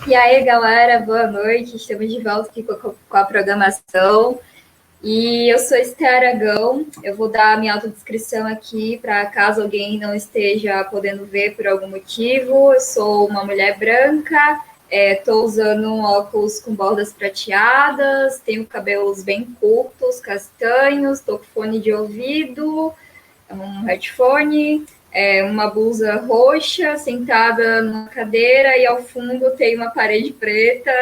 E aí, galera, boa noite. Estamos de volta aqui com a programação. E eu sou Esther Aragão. Eu vou dar a minha autodescrição aqui para caso alguém não esteja podendo ver por algum motivo. Eu sou uma mulher branca, estou usando um óculos com bordas prateadas, tenho cabelos bem curtos, castanhos, estou com fone de ouvido, um headphone, uma blusa roxa, sentada numa cadeira e ao fundo tem uma parede preta,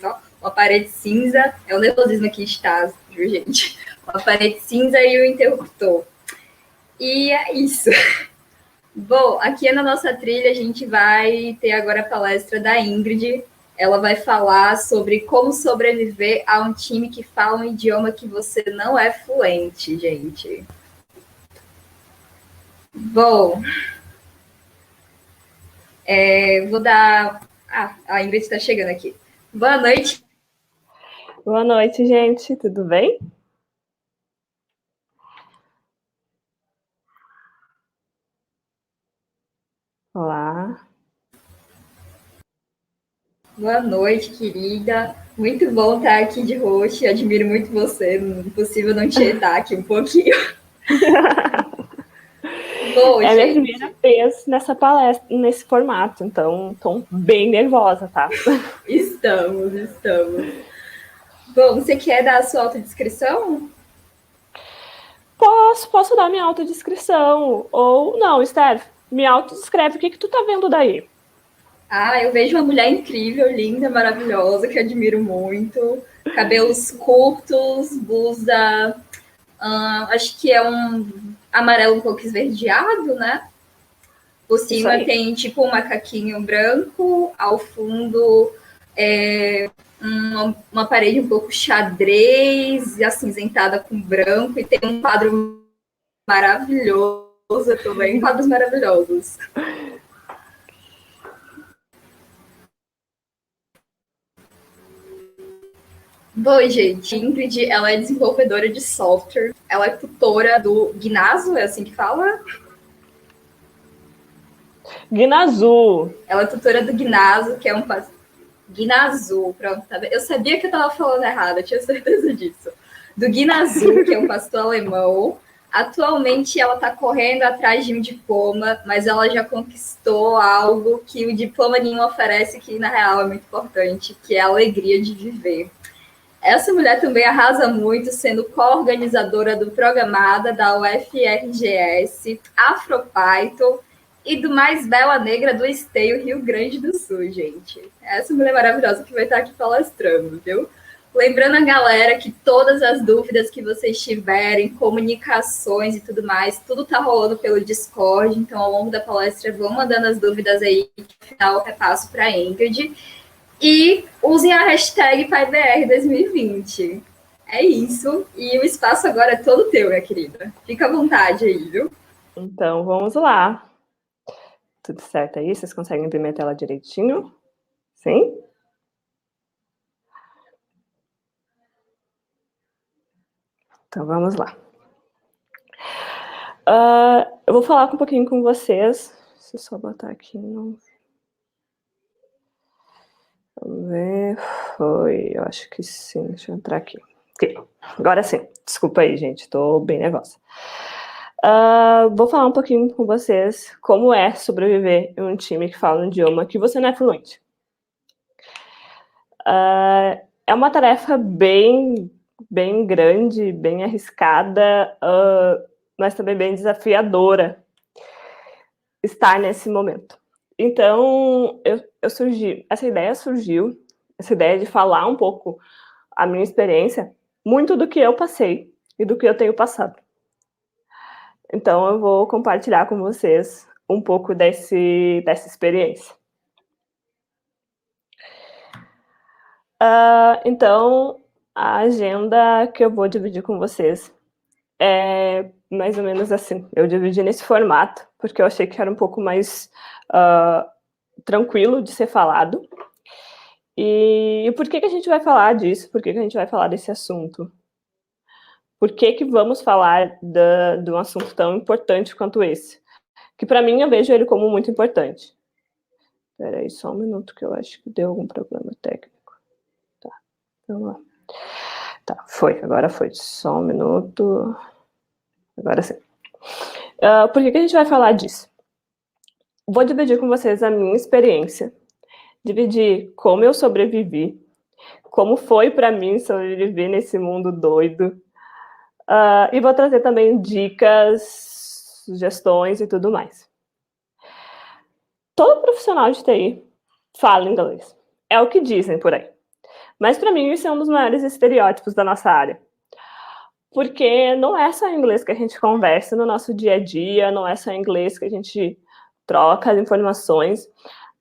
ó, uma parede cinza, é o nervosismo aqui está, viu, gente? Uma parede cinza e o interruptor. E é isso. Bom, aqui na nossa trilha a gente vai ter agora a palestra da Ingrid. Ela vai falar sobre como sobreviver a um time que fala um idioma que você não é fluente, gente. Bom, vou dar. A Ingrid está chegando aqui. Boa noite. Boa noite, gente. Tudo bem? Olá. Boa noite, querida. Muito bom estar aqui de host. Admiro muito você. Impossível não te etar aqui um pouquinho. Bom, é gente. Minha primeira vez nessa palestra, nesse formato, então estou bem nervosa, tá? Estamos. Bom, você quer dar a sua autodescrição? Posso dar minha autodescrição. Ou não, Esther, me autodescreve. O que tu tá vendo daí? Eu vejo uma mulher incrível, linda, maravilhosa, que admiro muito. Cabelos curtos, blusa, acho que é um amarelo um pouco esverdeado, né? Por cima tem tipo um macaquinho branco, ao fundo uma parede um pouco xadrez, acinzentada com branco, e tem um quadro maravilhoso também, quadros maravilhosos. Bom, gente, Ingrid, ela é desenvolvedora de software, ela é tutora do Gnazu, é assim que fala? Gnazu. Ela é tutora do Gnazu, que é um Gnazu, pronto, tá vendo? Eu sabia que eu estava falando errado, eu tinha certeza disso. Do Gnazu, que é um pastor alemão. Atualmente ela está correndo atrás de um diploma, mas ela já conquistou algo que o diploma nenhum oferece, que na real é muito importante, que é a alegria de viver. Essa mulher também arrasa muito, sendo co-organizadora do Programada da UFRGS, Afropython e do Mais Bela Negra do Esteio, Rio Grande do Sul, gente. Essa mulher maravilhosa que vai estar aqui palestrando, viu? Lembrando a galera que todas as dúvidas que vocês tiverem, comunicações e tudo mais, tudo tá rolando pelo Discord, então ao longo da palestra vão mandando as dúvidas aí, que no final eu repasso para a Ingrid. E usem a hashtag PaiBR2020. É isso. E o espaço agora é todo teu, minha querida. Fica à vontade aí, viu? Então, vamos lá. Tudo certo aí? Vocês conseguem ver minha tela direitinho? Sim? Então, vamos lá. Eu vou falar um pouquinho com vocês. Deixa eu só botar aqui. Vamos ver. Foi, eu acho que sim. Deixa eu entrar aqui. Okay. Agora sim. Desculpa aí, gente. Tô bem nervosa. Vou falar um pouquinho com vocês como é sobreviver em um time que fala um idioma que você não é fluente. É uma tarefa bem grande, bem arriscada, mas também bem desafiadora estar nesse momento. Então, essa ideia de falar um pouco a minha experiência, muito do que eu passei e do que eu tenho passado. Então, eu vou compartilhar com vocês um pouco dessa experiência. Então, a agenda que eu vou dividir com vocês é mais ou menos assim. Eu dividi nesse formato, porque eu achei que era um pouco mais tranquilo de ser falado. E por que a gente vai falar disso? Por que a gente vai falar desse assunto? Por que vamos falar de um assunto tão importante quanto esse? Que para mim eu vejo ele como muito importante. Espera aí só um minuto que eu acho que deu algum problema técnico. Tá, vamos lá. Tá, agora foi. Só um minuto. Agora sim. Por que a gente vai falar disso? Vou dividir com vocês a minha experiência, dividir como eu sobrevivi, como foi para mim sobreviver nesse mundo doido, e vou trazer também dicas, sugestões e tudo mais. Todo profissional de TI fala inglês. É o que dizem por aí. Mas para mim isso é um dos maiores estereótipos da nossa área. Porque não é só inglês que a gente conversa no nosso dia a dia, não é só inglês que a gente troca as informações.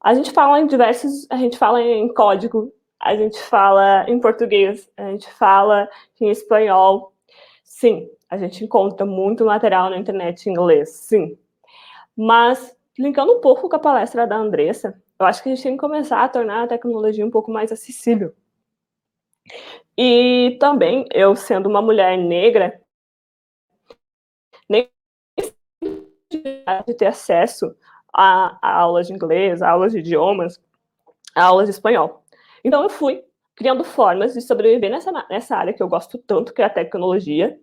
A gente fala em código, a gente fala em português, a gente fala em espanhol. Sim, a gente encontra muito material na internet em inglês, sim. Mas, linkando um pouco com a palestra da Andressa, eu acho que a gente tem que começar a tornar a tecnologia um pouco mais acessível. E também, eu sendo uma mulher negra, nem de ter acesso a aulas de inglês, a aulas de idiomas, a aulas de espanhol. Então eu fui criando formas de sobreviver nessa área que eu gosto tanto, que é a tecnologia,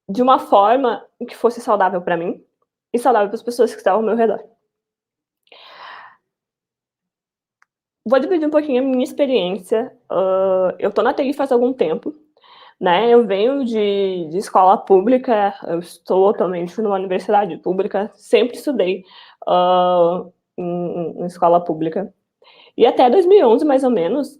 de uma forma que fosse saudável para mim e saudável para as pessoas que estavam ao meu redor. Vou dividir um pouquinho a minha experiência. Eu estou na TI faz algum tempo, né? Eu venho de escola pública, eu estou atualmente numa universidade pública, sempre estudei em escola pública. E até 2011, mais ou menos,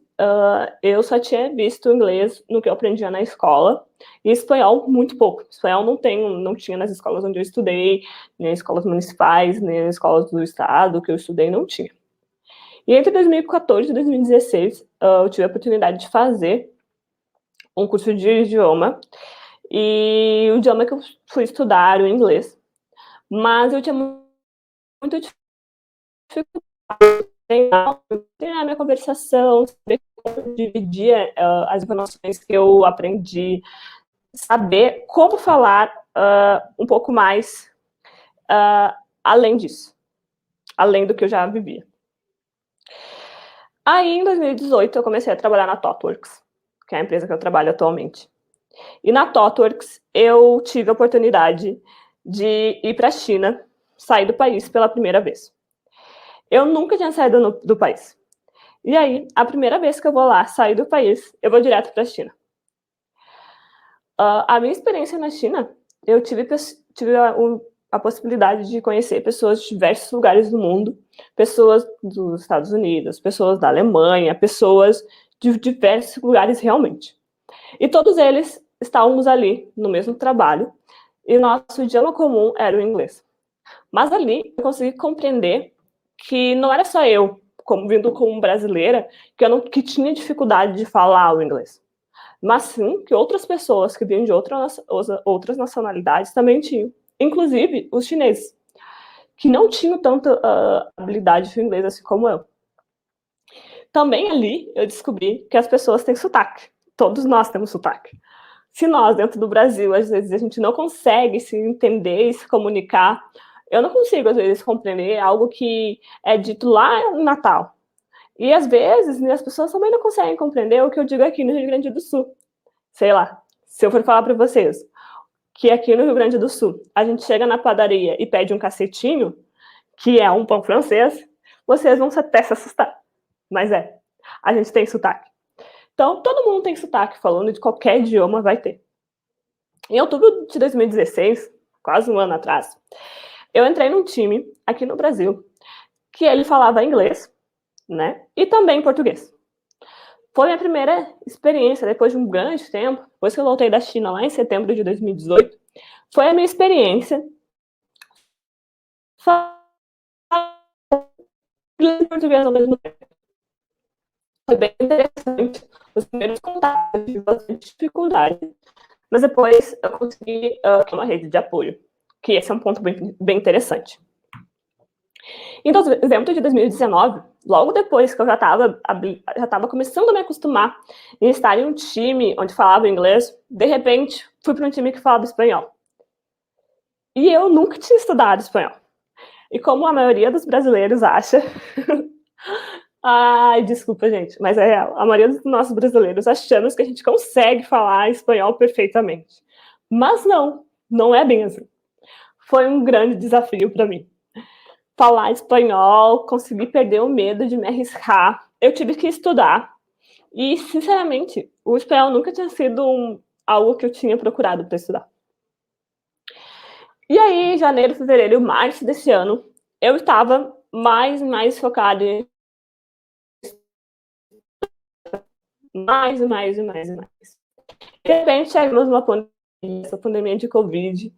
eu só tinha visto inglês no que eu aprendia na escola, e espanhol muito pouco. Espanhol não tinha nas escolas onde eu estudei, nem escolas municipais, nem escolas do estado que eu estudei, não tinha. E entre 2014 e 2016, eu tive a oportunidade de fazer um curso de idioma, e o idioma que eu fui estudar era o inglês. Mas eu tinha muita dificuldade em treinar minha conversação, saber como dividir as informações que eu aprendi, saber como falar um pouco mais além disso, além do que eu já vivia. Aí, em 2018, eu comecei a trabalhar na ThoughtWorks, que é a empresa que eu trabalho atualmente. E na ThoughtWorks, eu tive a oportunidade de ir para a China, sair do país pela primeira vez. Eu nunca tinha saído do país. E aí, a primeira vez que eu vou lá sair do país, eu vou direto para a China. A minha experiência na China, eu tive a possibilidade de conhecer pessoas de diversos lugares do mundo, pessoas dos Estados Unidos, pessoas da Alemanha, pessoas de diversos lugares realmente. E todos eles estávamos ali no mesmo trabalho, e nosso idioma comum era o inglês. Mas ali eu consegui compreender que não era só eu, vindo como brasileira, que tinha dificuldade de falar o inglês. Mas sim que outras pessoas que vinham de outras nacionalidades também tinham. Inclusive os chineses, que não tinham tanta habilidade com inglês assim como eu. Também ali eu descobri que as pessoas têm sotaque. Todos nós temos sotaque. Se nós, dentro do Brasil, às vezes a gente não consegue se entender e se comunicar, eu não consigo, às vezes, compreender algo que é dito lá no Natal. E, às vezes, as pessoas também não conseguem compreender o que eu digo aqui no Rio Grande do Sul. Sei lá, se eu for falar para vocês que aqui no Rio Grande do Sul a gente chega na padaria e pede um cacetinho, que é um pão francês, vocês vão até se assustar. Mas a gente tem sotaque. Então, todo mundo tem sotaque, falando de qualquer idioma vai ter. Em outubro de 2016, quase um ano atrás, eu entrei num time aqui no Brasil que ele falava inglês, né, e também português. Foi minha primeira experiência, depois de um grande tempo, depois que eu voltei da China lá em setembro de 2018, foi a minha experiência falar inglês e português ao mesmo tempo. Foi bem interessante. Os primeiros contatos, tive bastante dificuldade, mas depois eu consegui ter uma rede de apoio, que esse é um ponto bem interessante. Em dezembro de 2019, logo depois que eu já estava começando a me acostumar em estar em um time onde falava inglês, de repente fui para um time que falava espanhol. E eu nunca tinha estudado espanhol. E como a maioria dos brasileiros acha... Ai, desculpa, gente, mas é real. A maioria dos nossos brasileiros achamos que a gente consegue falar espanhol perfeitamente. Mas não é bem assim. Foi um grande desafio para mim. Falar espanhol, conseguir perder o medo de me arriscar. Eu tive que estudar. E, sinceramente, o espanhol nunca tinha sido algo que eu tinha procurado para estudar. E aí, janeiro, fevereiro, março desse ano, eu estava mais focada em mais. De repente, chegamos numa pandemia, essa pandemia de Covid,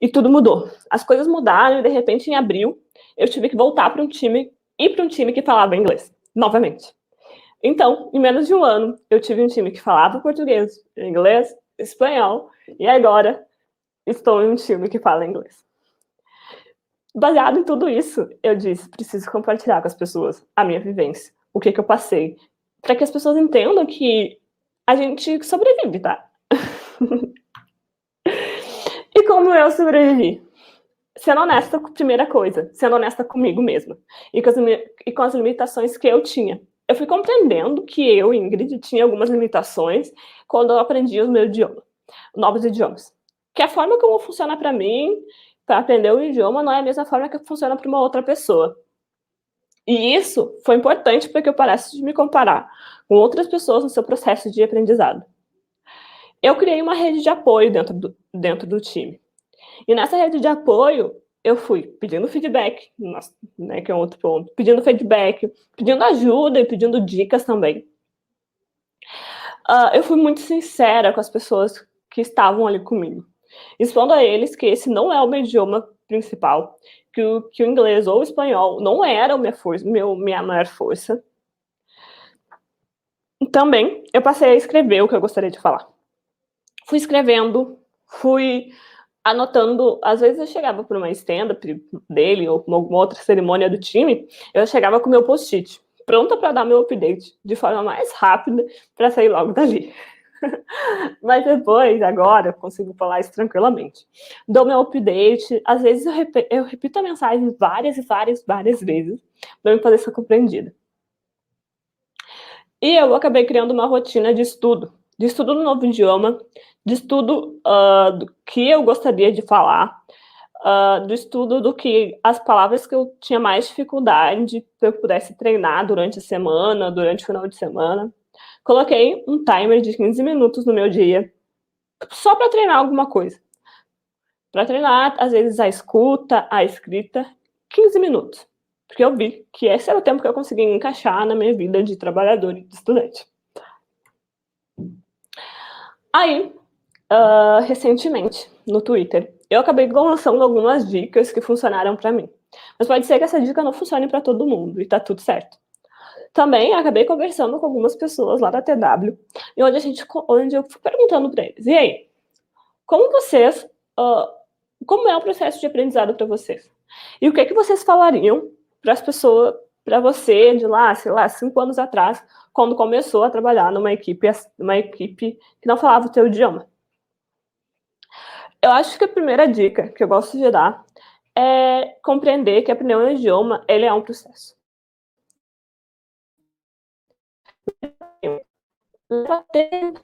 e tudo mudou. As coisas mudaram e, de repente, em abril, eu tive que voltar para um time que falava inglês, novamente. Então, em menos de um ano, eu tive um time que falava português, inglês, espanhol, e agora estou em um time que fala inglês. Baseado em tudo isso, eu disse, preciso compartilhar com as pessoas a minha vivência, o que eu passei, para que as pessoas entendam que a gente sobrevive, tá? E como eu sobrevivi? Sendo honesta com a primeira coisa, sendo honesta comigo mesma e com as limitações que eu tinha. Eu fui compreendendo que eu, Ingrid, tinha algumas limitações quando eu aprendi o meu idioma, novos idiomas. Que a forma como funciona para mim, para aprender o idioma, não é a mesma forma que funciona para uma outra pessoa. E isso foi importante para que eu parasse de me comparar com outras pessoas no seu processo de aprendizado. Eu criei uma rede de apoio dentro do time. E nessa rede de apoio, eu fui pedindo feedback, né, que é um outro ponto, pedindo feedback, pedindo ajuda e pedindo dicas também. Eu fui muito sincera com as pessoas que estavam ali comigo, expondo a eles que esse não é o meu idioma principal, que o inglês ou o espanhol não era minha maior força. Também, eu passei a escrever o que eu gostaria de falar. Fui escrevendo, fui anotando, às vezes eu chegava para uma stand-up dele ou alguma outra cerimônia do time, eu chegava com meu post-it, pronta para dar meu update de forma mais rápida para sair logo dali. Mas depois, agora, eu consigo falar isso tranquilamente. Dou meu update, às vezes eu repito a mensagem várias vezes para me fazer ser compreendida. E eu acabei criando uma rotina de estudo no novo idioma, de estudo do que eu gostaria de falar, do estudo do que as palavras que eu tinha mais dificuldade, para eu pudesse treinar durante a semana, durante o final de semana. Coloquei um timer de 15 minutos no meu dia, só para treinar alguma coisa. Para treinar, às vezes, a escuta, a escrita, 15 minutos. Porque eu vi que esse era o tempo que eu conseguia encaixar na minha vida de trabalhador e de estudante. Aí, recentemente, no Twitter, eu acabei lançando algumas dicas que funcionaram para mim. Mas pode ser que essa dica não funcione para todo mundo, e tá tudo certo. Também acabei conversando com algumas pessoas lá da TW, e onde eu fui perguntando para eles, e aí, como vocês, como é o processo de aprendizado para vocês? E o que vocês falariam para as pessoas, para você de lá, sei lá, 5 anos atrás, quando começou a trabalhar numa equipe que não falava o teu idioma? Eu acho que a primeira dica que eu gosto de dar é compreender que aprender um idioma, ele é um processo. Leva tempo.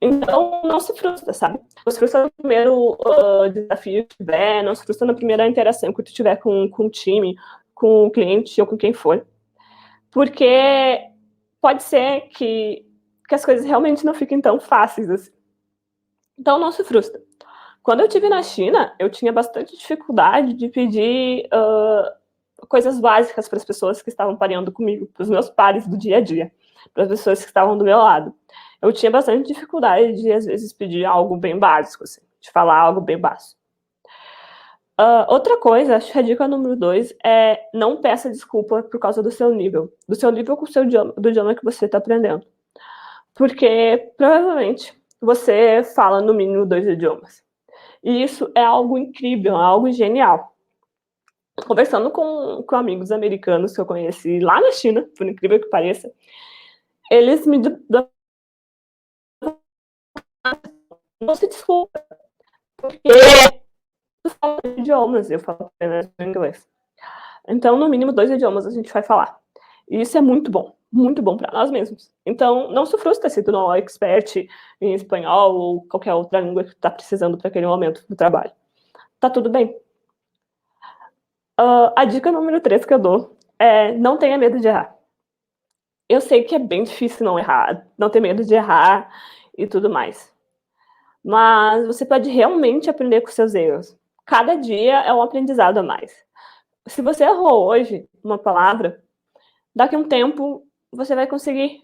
Então, não se frustra, sabe? Não se frustra no primeiro desafio que tiver, não se frustra na primeira interação que tu tiver com o time, com o cliente ou com quem for. Porque pode ser que as coisas realmente não fiquem tão fáceis assim. Então, não se frustra. Quando eu estive na China, eu tinha bastante dificuldade de pedir coisas básicas para as pessoas que estavam pareando comigo, para os meus pares do dia a dia, para as pessoas que estavam do meu lado. Eu tinha bastante dificuldade de, às vezes, pedir algo bem básico, assim, de falar algo bem básico. Outra coisa, acho que a dica número 2 é não peça desculpa por causa do seu nível com o seu idioma, do idioma que você está aprendendo. Porque, provavelmente, você fala no mínimo 2 idiomas. E isso é algo incrível, é algo genial. Conversando com amigos americanos que eu conheci lá na China, por incrível que pareça, eles me dão... Não se desculpa, porque tu fala idiomas, eu falo apenas inglês. Então, no mínimo 2 idiomas a gente vai falar. E isso é muito bom para nós mesmos. Então, não se frustre se tu não é expert em espanhol ou qualquer outra língua que tu tá precisando para aquele momento do trabalho. Tá tudo bem. A dica número 3 que eu dou é não tenha medo de errar. Eu sei que é bem difícil não errar, não ter medo de errar e tudo mais. Mas você pode realmente aprender com seus erros. Cada dia é um aprendizado a mais. Se você errou hoje uma palavra, daqui a um tempo você vai conseguir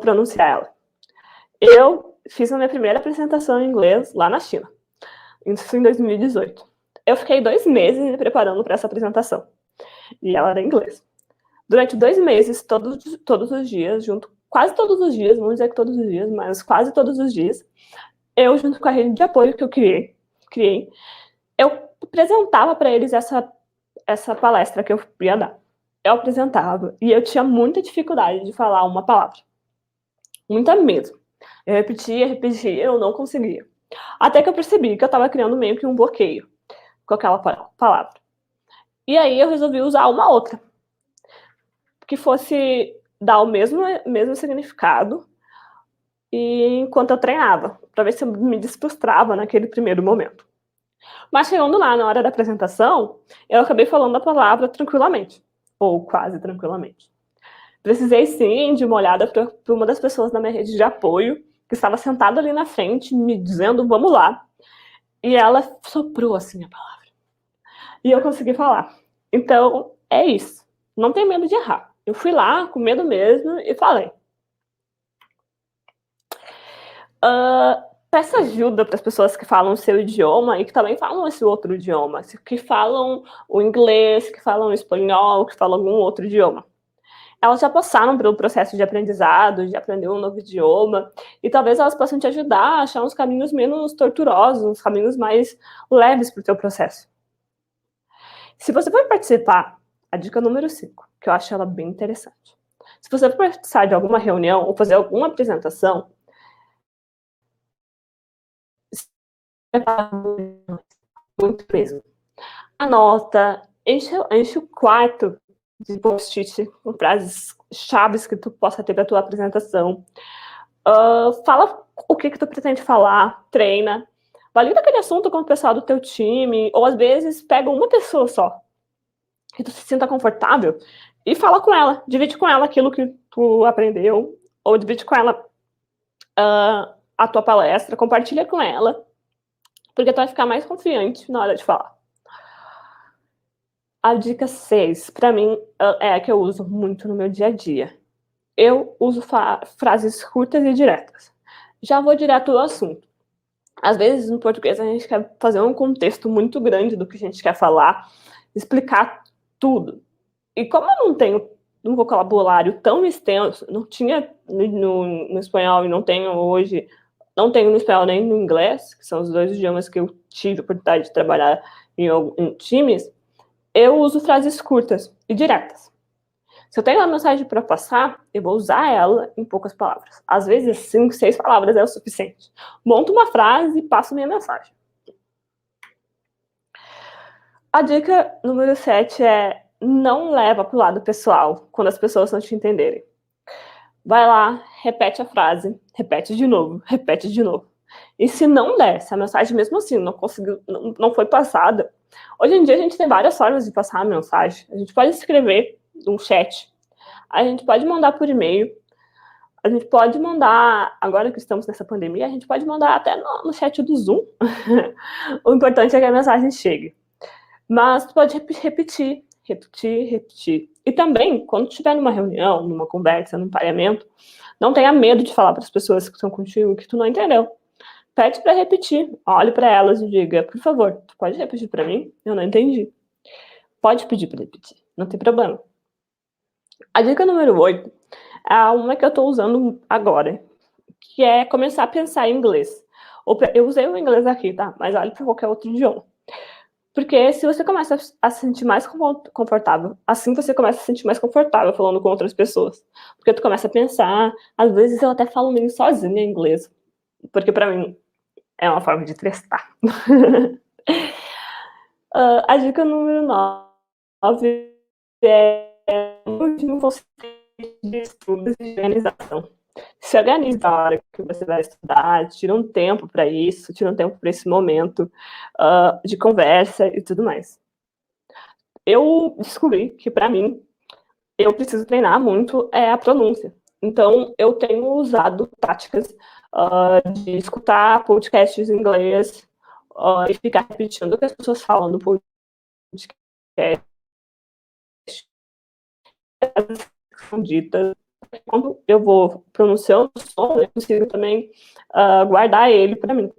pronunciar ela. Eu fiz a minha primeira apresentação em inglês lá na China, isso em 2018. Eu fiquei 2 meses me preparando para essa apresentação, e ela era em inglês. Durante 2 meses, todos os dias, quase todos os dias, vamos dizer que todos os dias, mas quase todos os dias, eu, junto com a rede de apoio que eu criei, eu apresentava para eles essa palestra que eu ia dar. Eu apresentava e eu tinha muita dificuldade de falar uma palavra. Muita mesmo. Eu repetia, eu não conseguia. Até que eu percebi que eu estava criando meio que um bloqueio com aquela palavra. E aí eu resolvi usar uma outra, que fosse dar o mesmo significado e enquanto eu treinava, para ver se eu me desfrustrava naquele primeiro momento. Mas chegando lá na hora da apresentação, eu acabei falando a palavra tranquilamente, ou quase tranquilamente. Precisei sim de uma olhada para uma das pessoas da minha rede de apoio, que estava sentada ali na frente, me dizendo, vamos lá. E ela soprou assim a palavra. E eu consegui falar. Então, é isso. Não tem medo de errar. Eu fui lá com medo mesmo e falei. Peça ajuda para as pessoas que falam o seu idioma e que também falam esse outro idioma, que falam o inglês, que falam o espanhol, que falam algum outro idioma. Elas já passaram pelo processo de aprendizado, de aprender um novo idioma, e talvez elas possam te ajudar a achar uns caminhos menos torturosos, uns caminhos mais leves para o teu processo. Se você for participar, a dica número 5, que eu acho ela bem interessante. Se você for participar de alguma reunião ou fazer alguma apresentação, muito mesmo. Anota, enche o quarto de post-it com frases chaves que tu possa ter para tua apresentação. Fala o que tu pretende falar, treina. Valida aquele assunto com o pessoal do teu time, ou às vezes pega uma pessoa só, que tu se sinta confortável, e fala com ela, divide com ela aquilo que tu aprendeu, ou divide com ela a tua palestra, compartilha com ela, porque tu vai ficar mais confiante na hora de falar. A dica 6, para mim, é a que eu uso muito no meu dia a dia. Eu uso frases curtas e diretas. Já vou direto ao assunto. Às vezes, no português, a gente quer fazer um contexto muito grande do que a gente quer falar, explicar tudo. E como eu não tenho um vocabulário tão extenso, não tinha no espanhol e não tenho hoje, não tenho no espanhol nem no inglês, que são os 2 idiomas que eu tive a oportunidade de trabalhar em times, eu uso frases curtas e diretas. Se eu tenho uma mensagem para passar, eu vou usar ela em poucas palavras. Às vezes, 5, 6 palavras é o suficiente. Monto uma frase e passo minha mensagem. A dica número 7 é não leva para o lado pessoal quando as pessoas não te entenderem. Vai lá, repete a frase, repete de novo, repete de novo. E se não der, se a mensagem mesmo assim não foi passada, hoje em dia a gente tem várias formas de passar a mensagem. A gente pode escrever um chat, a gente pode mandar por e-mail, a gente pode mandar, agora que estamos nessa pandemia, a gente pode mandar até no chat do Zoom. O importante é que a mensagem chegue. Mas tu pode repetir. E também, quando estiver numa reunião, numa conversa, num pareamento, não tenha medo de falar para as pessoas que estão contigo que tu não entendeu. Pede para repetir, olhe para elas e diga, por favor, tu pode repetir para mim? Eu não entendi. Pode pedir para repetir, não tem problema. A dica número 8 é uma que eu estou usando agora, que é começar a pensar em inglês. Eu usei o inglês aqui, tá? Mas olhe para qualquer outro idioma. Porque se você começa a se sentir mais confortável, assim você começa a se sentir mais confortável falando com outras pessoas. Porque tu começa a pensar, às vezes eu até falo meio sozinha em inglês. Porque para mim é uma forma de testar. A dica número 9 é o último conceito de estudos e organização. Se organize a hora que você vai estudar, tira um tempo para isso, tira um tempo para esse momento de conversa e tudo mais. Eu descobri que, para mim, eu preciso treinar muito a pronúncia. Então, eu tenho usado táticas de escutar podcasts em inglês e ficar repetindo o que as pessoas falam no podcast. São ditas. Quando eu vou pronunciando o som, eu consigo também guardar ele para mim.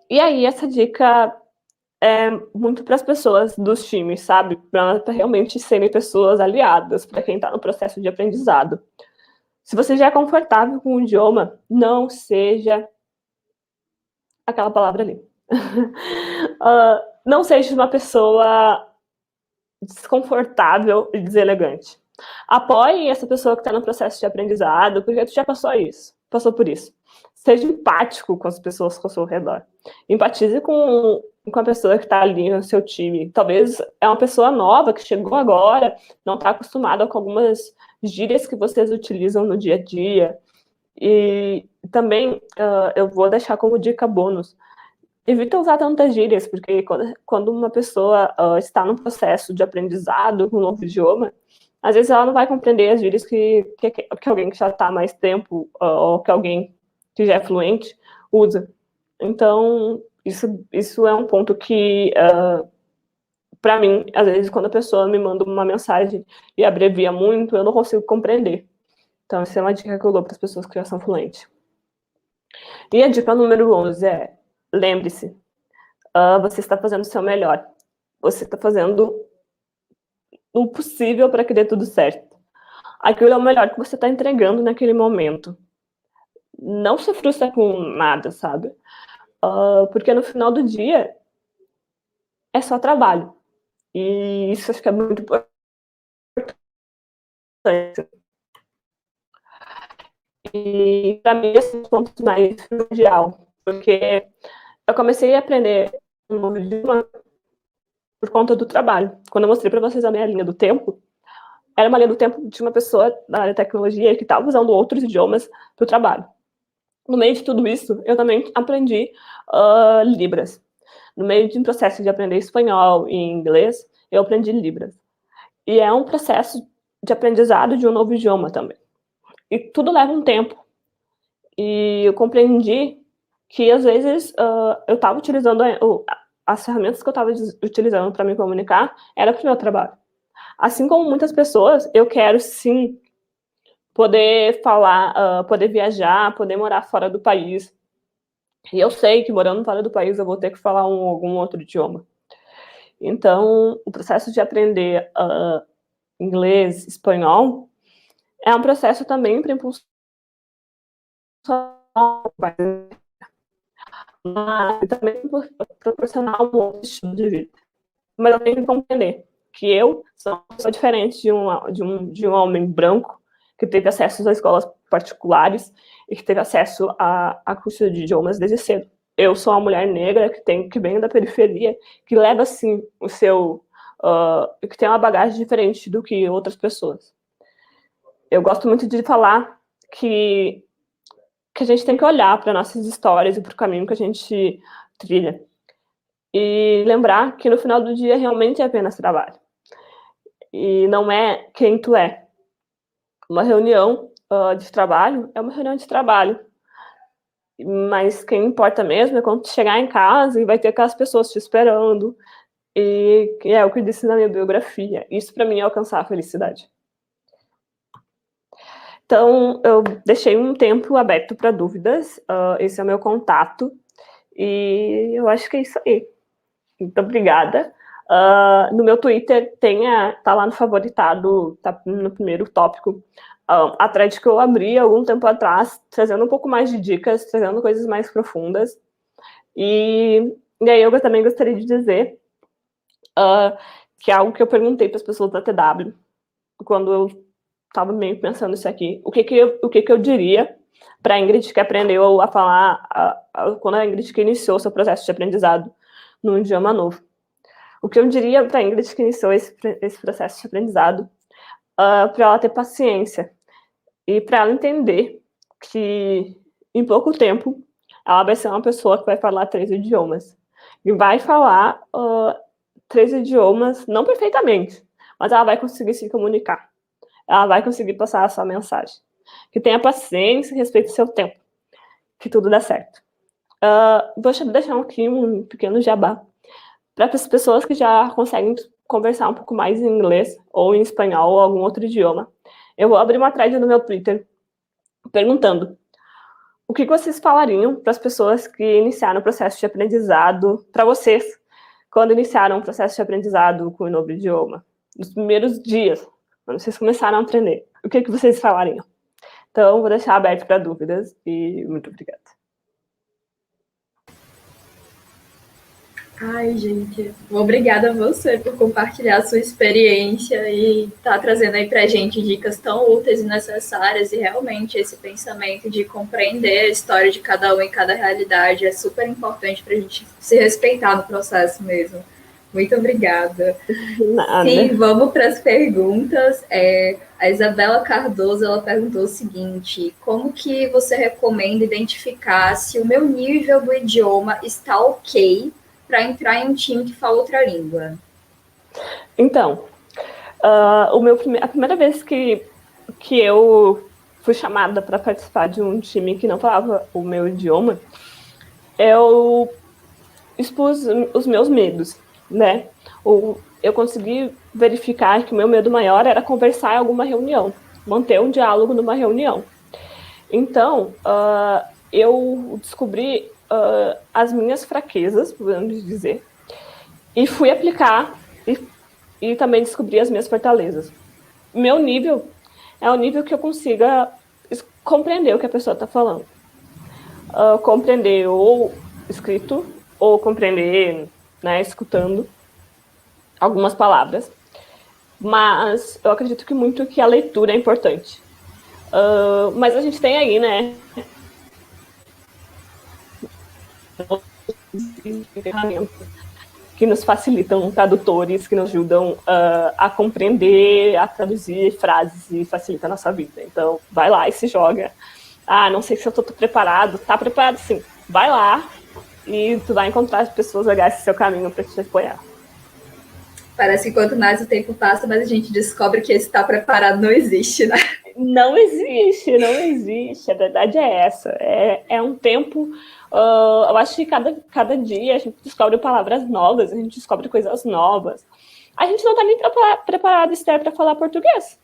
E aí, essa dica é muito para as pessoas dos times, sabe? Para realmente serem pessoas aliadas para quem está no processo de aprendizado. Se você já é confortável com o idioma, não seja aquela palavra ali. Não seja uma pessoa desconfortável e deselegante. Apoie essa pessoa que está no processo de aprendizado, porque tu já passou por isso. Seja empático com as pessoas ao seu redor. Empatize com a pessoa que está ali no seu time. Talvez é uma pessoa nova que chegou agora, não está acostumada com algumas gírias que vocês utilizam no dia a dia. E também eu vou deixar como dica bônus. Evita usar tantas gírias, porque quando uma pessoa está num processo de aprendizado com um novo idioma, às vezes ela não vai compreender as gírias que alguém que já está há mais tempo, ou que alguém que já é fluente, usa. Então, isso é um ponto que, para mim, às vezes, quando a pessoa me manda uma mensagem e abrevia muito, eu não consigo compreender. Então, essa é uma dica que eu dou para as pessoas que já são fluentes. E a dica número 11 é: lembre-se, você está fazendo o seu melhor. Você está fazendo o possível para que dê tudo certo. Aquilo é o melhor que você está entregando naquele momento. Não se frustra com nada, sabe? Porque no final do dia é só trabalho. E isso acho que é muito importante. E para mim, esse é um ponto mais primordial. Porque eu comecei a aprender um novo idioma por conta do trabalho. Quando eu mostrei para vocês a minha linha do tempo, era uma linha do tempo de uma pessoa da área de tecnologia que estava usando outros idiomas para o trabalho. No meio de tudo isso, eu também aprendi Libras. No meio de um processo de aprender espanhol e inglês, eu aprendi Libras. E é um processo de aprendizado de um novo idioma também. E tudo leva um tempo. E eu compreendi que, às vezes, eu estava utilizando as ferramentas que eu estava utilizando para me comunicar era para o meu trabalho. Assim como muitas pessoas, eu quero, sim, poder falar, poder viajar, poder morar fora do país. E eu sei que morando fora do país eu vou ter que falar algum outro idioma. Então, o processo de aprender inglês, espanhol, é um processo também para impulsionar e também proporcionar um outro estilo de vida. Mas eu tenho que compreender que eu sou uma pessoa diferente de um homem branco que teve acesso a escolas particulares e que teve acesso a curso de idiomas desde cedo. Eu sou uma mulher negra que vem da periferia, que leva, assim, que tem uma bagagem diferente do que outras pessoas. Eu gosto muito de falar que a gente tem que olhar para nossas histórias e para o caminho que a gente trilha. E lembrar que no final do dia realmente é apenas trabalho. E não é quem tu é. Uma reunião de trabalho é uma reunião de trabalho. Mas quem importa mesmo é quando tu chegar em casa e vai ter aquelas pessoas te esperando. E é o que eu disse na minha biografia. Isso para mim é alcançar a felicidade. Então, eu deixei um tempo aberto para dúvidas. Esse é o meu contato. E eu acho que é isso aí. Muito obrigada. No meu Twitter tá lá no favoritado, tá no primeiro tópico, a thread que eu abri algum tempo atrás, trazendo um pouco mais de dicas, trazendo coisas mais profundas. E aí eu também gostaria de dizer que é algo que eu perguntei para as pessoas da TW, quando eu estava meio pensando isso aqui, o que eu diria para a Ingrid que aprendeu a falar, quando a Ingrid que iniciou seu processo de aprendizado num idioma novo. O que eu diria para a Ingrid que iniciou esse processo de aprendizado, para ela ter paciência e para ela entender que em pouco tempo ela vai ser uma pessoa que vai falar 3 idiomas. E vai falar 3 idiomas, não perfeitamente, mas ela vai conseguir se comunicar. Ela vai conseguir passar a sua mensagem. Que tenha paciência e respeite o seu tempo. Que tudo dá certo. Vou deixar aqui um pequeno jabá para as pessoas que já conseguem conversar um pouco mais em inglês, ou em espanhol, ou algum outro idioma. Eu vou abrir uma thread no meu Twitter perguntando o que vocês falariam para as pessoas que iniciaram o processo de aprendizado, para vocês, quando iniciaram o processo de aprendizado com o novo idioma, nos primeiros dias, quando vocês começaram a aprender, o que vocês falariam? Então, vou deixar aberto para dúvidas e muito obrigada. Ai, gente, obrigada a você por compartilhar a sua experiência e estar trazendo aí pra gente dicas tão úteis e necessárias, e realmente esse pensamento de compreender a história de cada um e cada realidade é super importante pra gente se respeitar no processo mesmo. Muito obrigada. Nada. Sim, vamos para as perguntas. A Isabela Cardoso, ela perguntou o seguinte: como que você recomenda identificar se o meu nível do idioma está ok para entrar em um time que fala outra língua? Então, a primeira vez que eu fui chamada para participar de um time que não falava o meu idioma, eu expus os meus medos, né? Eu consegui verificar que o meu medo maior era conversar em alguma reunião, manter um diálogo numa reunião. Então, eu descobri as minhas fraquezas, podemos dizer, e fui aplicar e também descobri as minhas fortalezas. Meu nível é o nível que eu consiga compreender o que a pessoa está falando. Compreender ou escrito, ou compreender, né, escutando algumas palavras. Mas eu acredito que muito que a leitura é importante. Mas a gente tem aí, né, ferramentas que nos facilitam, tradutores que nos ajudam a compreender, a traduzir frases e facilita a nossa vida. Então, vai lá e se joga. Não sei se eu estou preparado. Tá preparado, sim. Vai lá e tu vai encontrar as pessoas legais no seu caminho para te apoiar. Parece que quanto mais o tempo passa, mais a gente descobre que esse estar preparado não existe, né? Não existe, não existe. A verdade é essa. É um tempo... eu acho que cada dia a gente descobre palavras novas, a gente descobre coisas novas. A gente não está nem preparado, Esther, para falar português.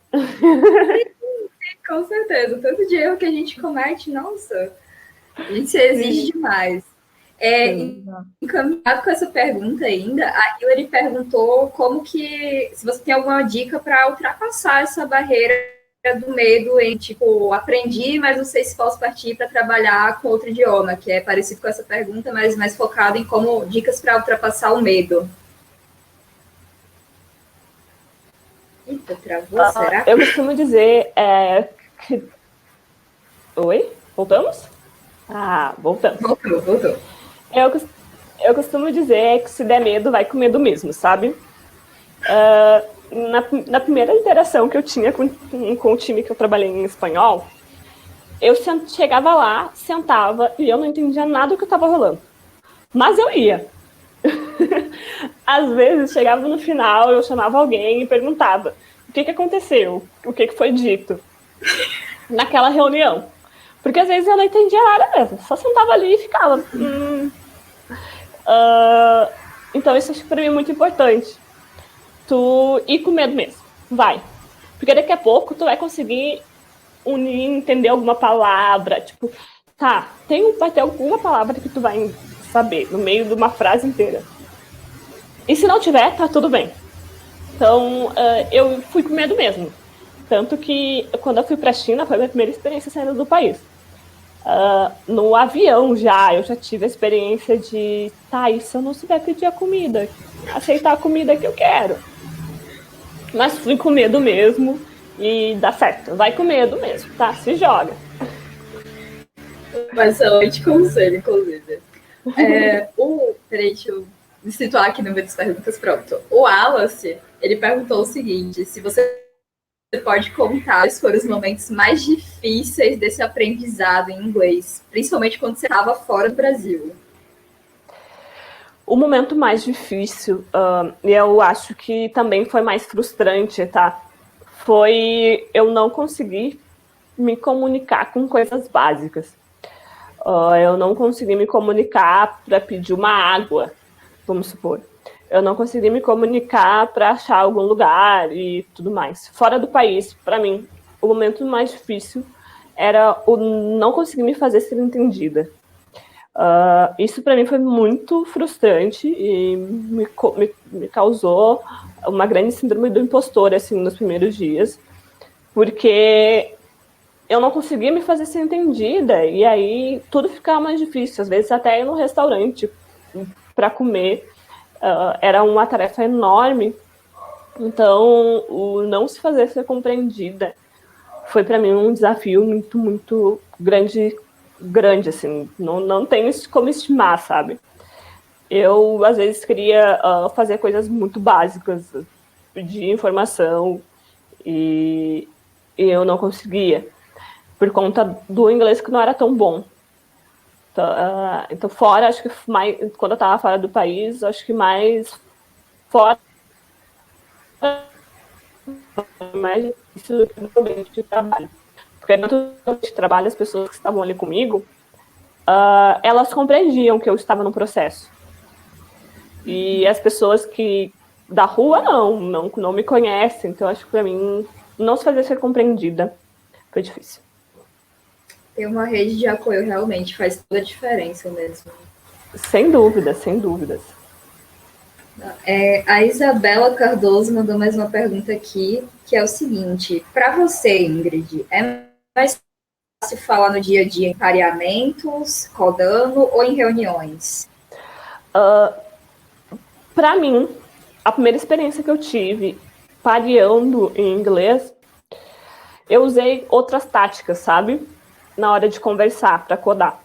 Com certeza. Tanto de erro que a gente comete, nossa, a gente se exige demais. Encaminhado com essa pergunta ainda, a Hillary perguntou como que, se você tem alguma dica para ultrapassar essa barreira do medo em, tipo, aprendi, mas não sei se posso partir para trabalhar com outro idioma, que é parecido com essa pergunta, mas mais focado em como dicas para ultrapassar o medo. Eita, travou, será? Eu costumo dizer que... Oi? Voltamos? Voltamos. Voltou. Eu costumo dizer que se der medo, vai com medo mesmo, sabe? Na primeira interação que eu tinha com o time que eu trabalhei em espanhol, eu chegava lá, sentava e eu não entendia nada do que estava rolando. Mas eu ia. Às vezes, chegava no final, eu chamava alguém e perguntava o que aconteceu, o que foi dito naquela reunião. Porque às vezes eu não entendia nada mesmo, só sentava ali e ficava. Então isso acho que para mim é muito importante. Tu ir com medo mesmo, vai. Porque daqui a pouco tu vai conseguir unir, entender alguma palavra, tipo, vai ter alguma palavra que tu vai saber no meio de uma frase inteira. E se não tiver, tá tudo bem. Então, eu fui com medo mesmo. Tanto que, quando eu fui pra China, foi a minha primeira experiência saindo do país. No avião eu já tive a experiência de, e se eu não souber pedir a comida? Aceitar a comida que eu quero. Mas fui com medo mesmo e dá certo. Vai com medo mesmo, tá? Se joga. Um excelente conselho, inclusive. Peraí, deixa eu me situar aqui no meio das perguntas. Pronto. O Wallace, ele perguntou o seguinte: se você pode contar quais foram os momentos mais difíceis desse aprendizado em inglês, principalmente quando você estava fora do Brasil. O momento mais difícil, e eu acho que também foi mais frustrante, tá? Foi eu não conseguir me comunicar com coisas básicas. Eu não consegui me comunicar para pedir uma água, vamos supor. Eu não consegui me comunicar para achar algum lugar e tudo mais. Fora do país, para mim, o momento mais difícil era o não conseguir me fazer ser entendida. Isso para mim foi muito frustrante e me causou uma grande síndrome do impostor, assim, nos primeiros dias, porque eu não conseguia me fazer ser entendida e aí tudo ficava mais difícil. Às vezes até ir no restaurante para comer era uma tarefa enorme. Então, o não se fazer ser compreendida foi para mim um desafio muito, muito grande, assim, não tem como estimar, sabe? Eu, às vezes, queria fazer coisas muito básicas, pedir informação, e eu não conseguia, por conta do inglês que não era tão bom. Então fora, acho que mais, quando eu estava fora do país, acho que mais fora, mais difícil do que no ambiente de trabalho. Porque no ambiente de trabalho, as pessoas que estavam ali comigo, elas compreendiam que eu estava no processo. E as pessoas que da rua não me conhecem. Então, acho que para mim, não se fazer ser compreendida foi difícil. Ter uma rede de apoio realmente faz toda a diferença mesmo. Sem dúvida, sem dúvidas. A Isabela Cardoso mandou mais uma pergunta aqui, que é o seguinte: para você, Ingrid, é mais fácil falar no dia a dia em pareamentos, rodando ou em reuniões? Para mim, a primeira experiência que eu tive pareando em inglês, eu usei outras táticas, sabe? Na hora de conversar, para codar.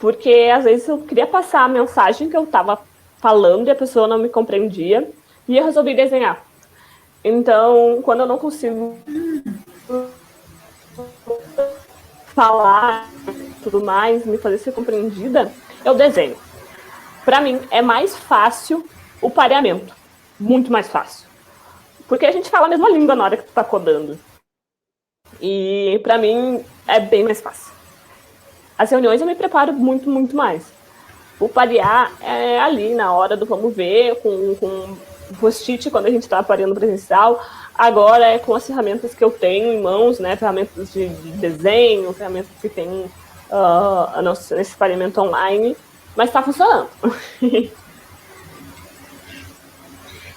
Porque às vezes eu queria passar a mensagem que eu estava falando e a pessoa não me compreendia, e eu resolvi desenhar. Então, quando eu não consigo falar tudo mais, me fazer ser compreendida, eu desenho. Para mim, é mais fácil o pareamento. Muito mais fácil. Porque a gente fala a mesma língua na hora que tu tá codando. E para mim, é bem mais fácil. As reuniões eu me preparo muito, muito mais. O parear é ali, na hora do vamos ver, com post-it, quando a gente está pareando presencial. Agora é com as ferramentas que eu tenho em mãos, né? Ferramentas de desenho, ferramentas que tem nesse pareamento online. Mas está funcionando.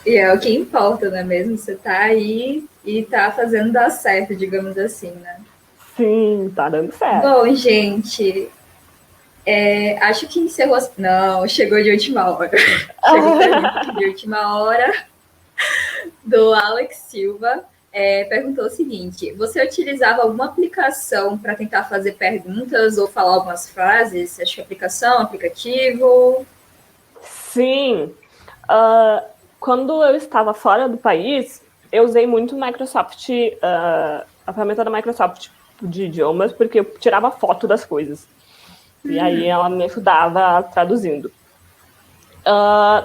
E é o que importa, não é mesmo? Você tá aí e tá fazendo dar certo, digamos assim, né? Sim, tá dando certo. Bom, gente, acho que encerrou. Não, chegou de última hora. Chegou pra mim de última hora, do Alex Silva. Perguntou o seguinte: você utilizava alguma aplicação para tentar fazer perguntas ou falar algumas frases? Acho que aplicação, aplicativo. Sim. Quando eu estava fora do país, eu usei muito o Microsoft, a ferramenta da Microsoft de idiomas, porque eu tirava foto das coisas. E aí ela me ajudava traduzindo.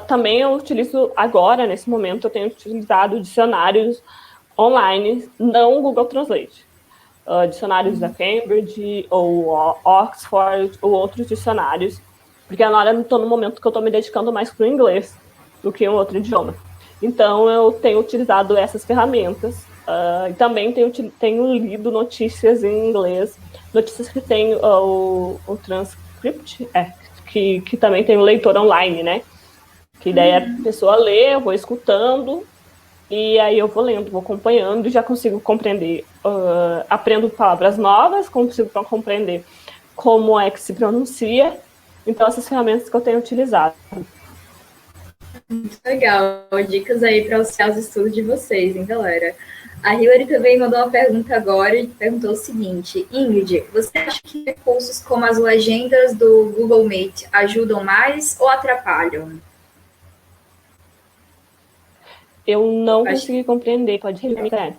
Também eu utilizo agora, nesse momento, eu tenho utilizado dicionários online, não Google Translate. Dicionários da Cambridge, ou Oxford, ou outros dicionários, porque agora eu estou no momento que eu estou me dedicando mais para o inglês do que um outro idioma. Então, eu tenho utilizado essas ferramentas. E também tenho lido notícias em inglês, notícias que tem o transcript, que também tem o leitor online, né? Que daí a pessoa lê, eu vou escutando, e aí eu vou lendo, vou acompanhando, e já consigo compreender. Aprendo palavras novas, consigo compreender como é que se pronuncia. Então, essas ferramentas que eu tenho utilizado. Muito legal. Dicas aí para auxiliar os estudos de vocês, hein, galera? A Hillary também mandou uma pergunta agora e perguntou o seguinte: Ingrid, você acha que recursos como as legendas do Google Meet ajudam mais ou atrapalham? Eu não consegui compreender. Pode repetir?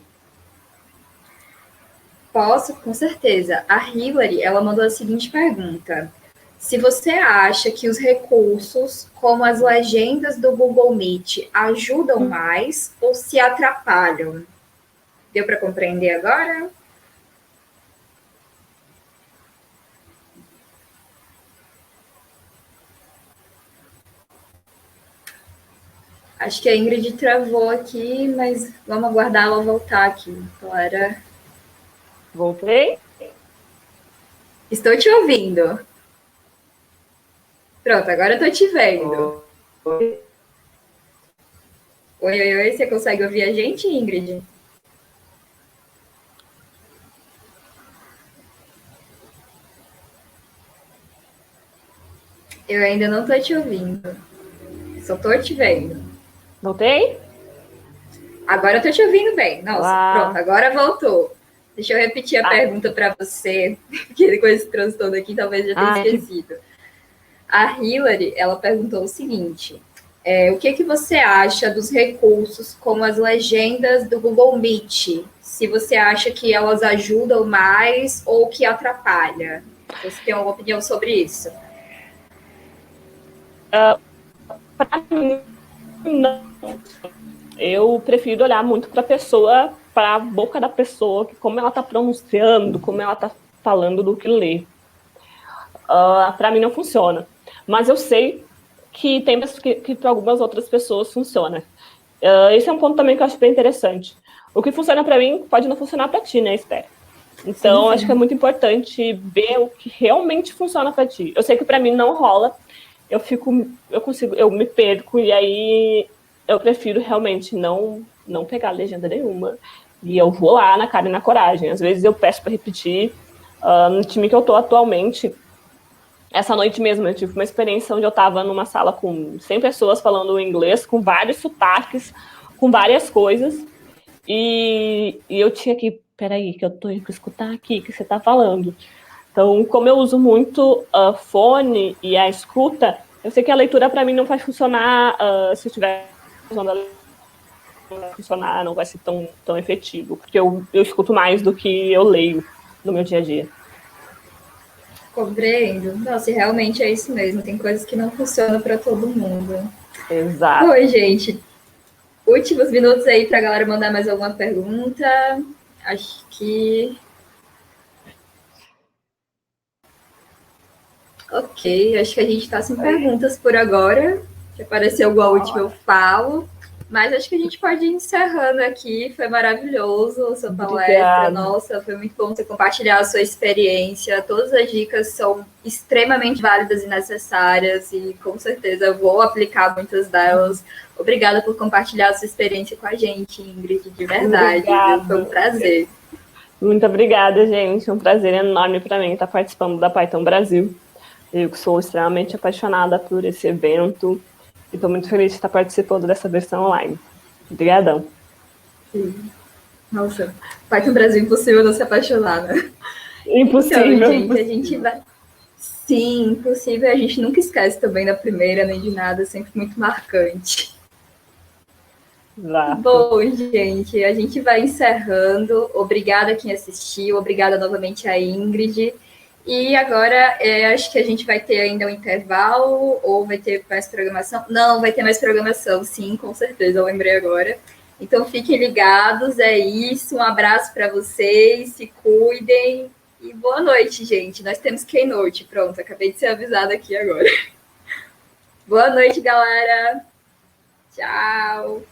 Posso, com certeza. A Hillary, ela mandou a seguinte pergunta: se você acha que os recursos, como as legendas do Google Meet, ajudam mais ou se atrapalham? Deu para compreender agora? Acho que a Ingrid travou aqui, mas vamos aguardar ela voltar aqui. Clara. Voltei? Estou te ouvindo. Pronto, agora eu estou te vendo. Oi. Oi, você consegue ouvir a gente, Ingrid? Eu ainda não estou te ouvindo. Só estou te vendo. Voltei? Agora eu estou te ouvindo bem. Nossa, Olá. Pronto, agora voltou. Deixa eu repetir a pergunta para você, que com esse transtorno aqui talvez já tenha esquecido. A Hillary, ela perguntou o seguinte: o que você acha dos recursos como as legendas do Google Meet? Se você acha que elas ajudam mais ou que atrapalha? Você tem alguma opinião sobre isso? Para mim, não. Eu prefiro olhar muito para a pessoa, para a boca da pessoa, como ela está pronunciando, como ela está falando do que lê. Para mim não funciona. Mas eu sei que tem que para algumas outras pessoas funciona. Esse é um ponto também que eu acho bem interessante. O que funciona para mim pode não funcionar para ti, né, Esther? Então, sim. Acho que é muito importante ver o que realmente funciona para ti. Eu sei que para mim não rola. Eu me perco e aí eu prefiro realmente não pegar legenda nenhuma. E eu vou lá na cara e na coragem. Às vezes eu peço para repetir. No time que eu tô atualmente, essa noite mesmo eu tive uma experiência onde eu estava numa sala com 100 pessoas falando inglês, com vários sotaques, com várias coisas. E eu tinha que, peraí, que eu tô indo escutar aqui o que você tá falando. Então, como eu uso muito fone e a escuta, eu sei que a leitura para mim não vai funcionar se eu estiver usando a leitura, não vai funcionar, não vai ser tão efetivo, porque eu escuto mais do que eu leio no meu dia a dia. Compreendo. Nossa, realmente é isso mesmo. Tem coisas que não funcionam para todo mundo. Exato. Oi, gente. Últimos minutos aí para a galera mandar mais alguma pergunta. Acho que... Ok, acho que a gente está sem perguntas por agora. Se aparecer alguma última, eu falo. Mas acho que a gente pode ir encerrando aqui. Foi maravilhoso a sua palestra. Nossa, foi muito bom você compartilhar a sua experiência. Todas as dicas são extremamente válidas e necessárias. E com certeza eu vou aplicar muitas delas. Obrigada por compartilhar a sua experiência com a gente, Ingrid, de verdade. Foi um prazer. Muito obrigada, gente. Um prazer enorme para mim estar participando da Python Brasil. Eu que sou extremamente apaixonada por esse evento e estou muito feliz de estar participando dessa versão online. Obrigadão. Sim. Nossa, Python Brasil, impossível não se apaixonar, né? Impossível. Então, gente, a gente vai... Sim, impossível. A gente nunca esquece também da primeira, nem de nada, sempre muito marcante. Exato. Bom, gente, a gente vai encerrando. Obrigada a quem assistiu, obrigada novamente a Ingrid. E agora, acho que a gente vai ter ainda um intervalo, ou vai ter mais programação? Não, vai ter mais programação, sim, com certeza, eu lembrei agora. Então, fiquem ligados, é isso. Um abraço para vocês, se cuidem e boa noite, gente. Nós temos Keynote, pronto, acabei de ser avisada aqui agora. Boa noite, galera. Tchau.